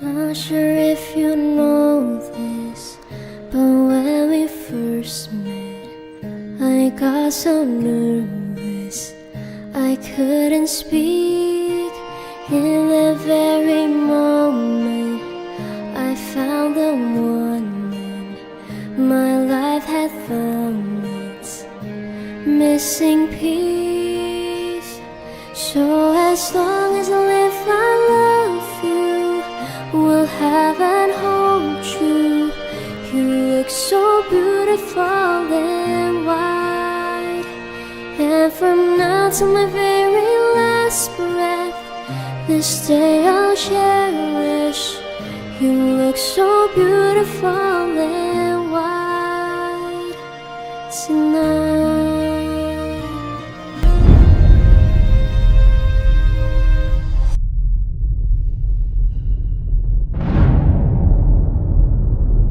Not sure if you know this, but when we first met, I got so nervous I couldn't speak. In the very moment I found the one, my life had found its missing piece. So as long as I live, I love you, will have and hold you. You look so beautiful and white, and from now to my very last breath, this day I'll cherish. You look so beautiful and white tonight.